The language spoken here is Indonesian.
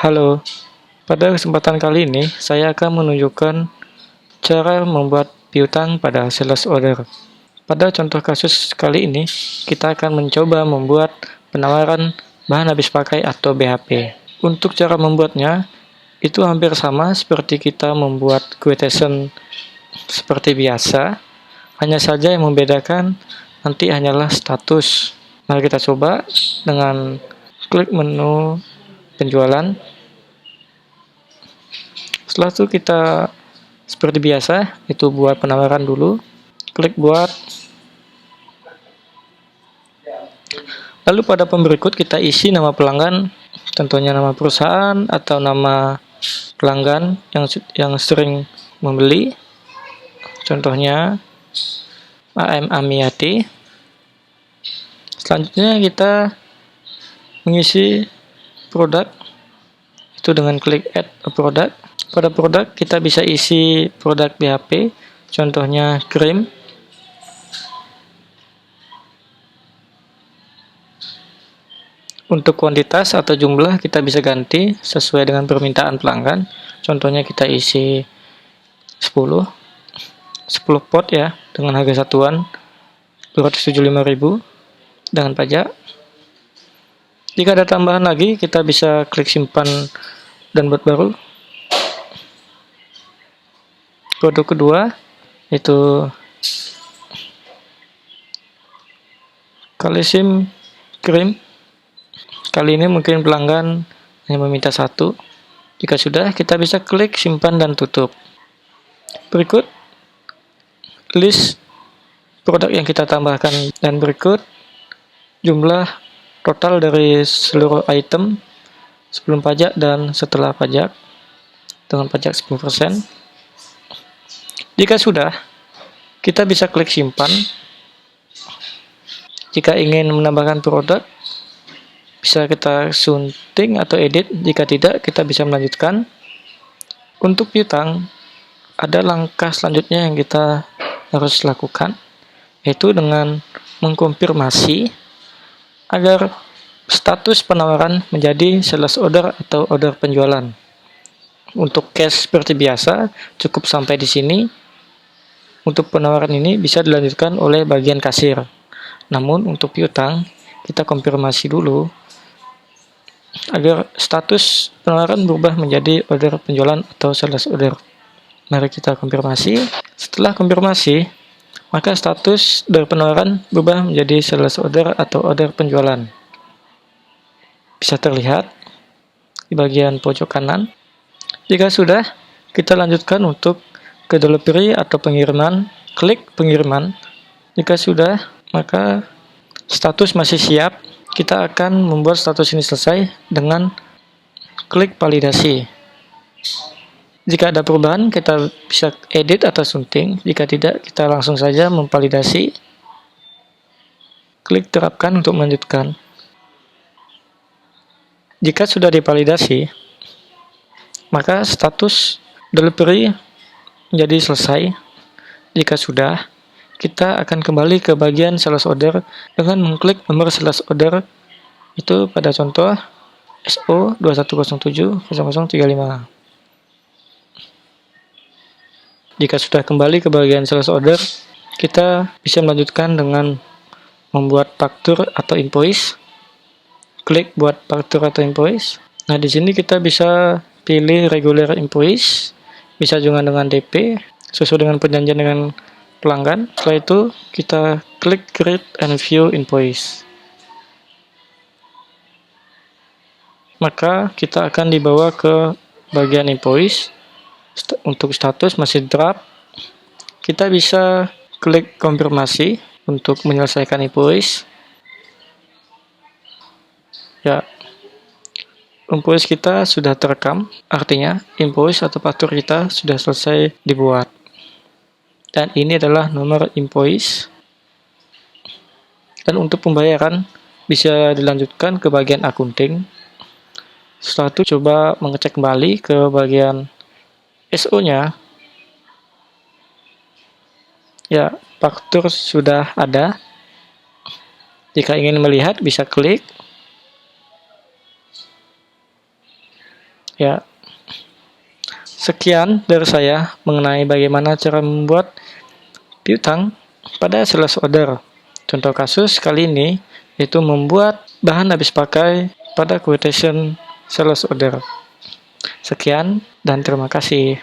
Halo, pada kesempatan kali ini saya akan menunjukkan cara membuat piutang pada sales order. Pada contoh kasus kali ini, kita akan mencoba membuat penawaran bahan habis pakai atau BHP. Untuk cara membuatnya, itu hampir sama seperti kita membuat quotation seperti biasa, hanya saja yang membedakan nanti hanyalah status. Mari kita coba dengan klik menu penjualan. Setelah itu kita seperti biasa, itu buat penawaran dulu. Klik buat. Lalu pada berikut kita isi nama pelanggan, tentunya nama perusahaan atau nama pelanggan yang sering membeli. Contohnya AM Amiati. Selanjutnya kita mengisi produk itu dengan klik add a product. Pada produk kita bisa isi produk BHP, contohnya krim. Untuk kuantitas atau jumlah kita bisa ganti sesuai dengan permintaan pelanggan. Contohnya kita isi 10 pot ya, dengan harga satuan 275.000 dengan pajak. Jika ada tambahan lagi, kita bisa klik simpan dan buat baru. Produk kedua itu Kalisim krim. Kali ini mungkin pelanggan hanya meminta satu. Jika sudah, kita bisa klik simpan dan tutup. Berikut list produk yang kita tambahkan, dan berikut jumlah total dari seluruh item sebelum pajak dan setelah pajak dengan pajak 10%. Jika sudah, kita bisa klik simpan. Jika ingin menambahkan produk, bisa kita sunting atau edit. Jika tidak, kita bisa melanjutkan. Untuk piutang, ada langkah selanjutnya yang kita harus lakukan, yaitu dengan mengkonfirmasi agar status penawaran menjadi sales order atau order penjualan. Untuk cash seperti biasa, cukup sampai di sini. Untuk penawaran ini bisa dilanjutkan oleh bagian kasir. Namun untuk piutang, kita konfirmasi dulu agar status penawaran berubah menjadi order penjualan atau sales order. Mari kita konfirmasi. Setelah konfirmasi, maka status dari penawaran berubah menjadi sales order atau order penjualan. Bisa terlihat di bagian pojok kanan. Jika sudah, kita lanjutkan untuk ke delivery atau pengiriman. Klik pengiriman. Jika sudah, maka status masih siap. Kita akan membuat status ini selesai dengan klik validasi. Jika ada perubahan, kita bisa edit atau sunting. Jika tidak, kita langsung saja memvalidasi. Klik terapkan untuk melanjutkan. Jika sudah divalidasi, maka status delivery menjadi selesai. Jika sudah, kita akan kembali ke bagian sales order dengan mengklik nomor sales order itu pada contoh SO 21070035. Jika sudah kembali ke bagian sales order, kita bisa melanjutkan dengan membuat faktur atau invoice. Klik buat faktur atau invoice. Nah, di sini kita bisa pilih regular invoice, bisa juga dengan DP sesuai dengan perjanjian dengan pelanggan. Setelah itu kita klik create and view invoice. Maka kita akan dibawa ke bagian invoice. Untuk status masih draft. Kita bisa klik konfirmasi untuk menyelesaikan invoice. Ya, invoice kita sudah terekam, artinya invoice atau faktur kita sudah selesai dibuat. Dan ini adalah nomor invoice. Dan untuk pembayaran bisa dilanjutkan ke bagian accounting. Setelah itu coba mengecek kembali ke bagian SO-nya. Ya, faktur sudah ada. Jika ingin melihat bisa klik. Ya, sekian dari saya mengenai bagaimana cara membuat piutang pada sales order. Contoh kasus kali ini yaitu membuat bahan habis pakai pada quotation sales order. Sekian dan terima kasih.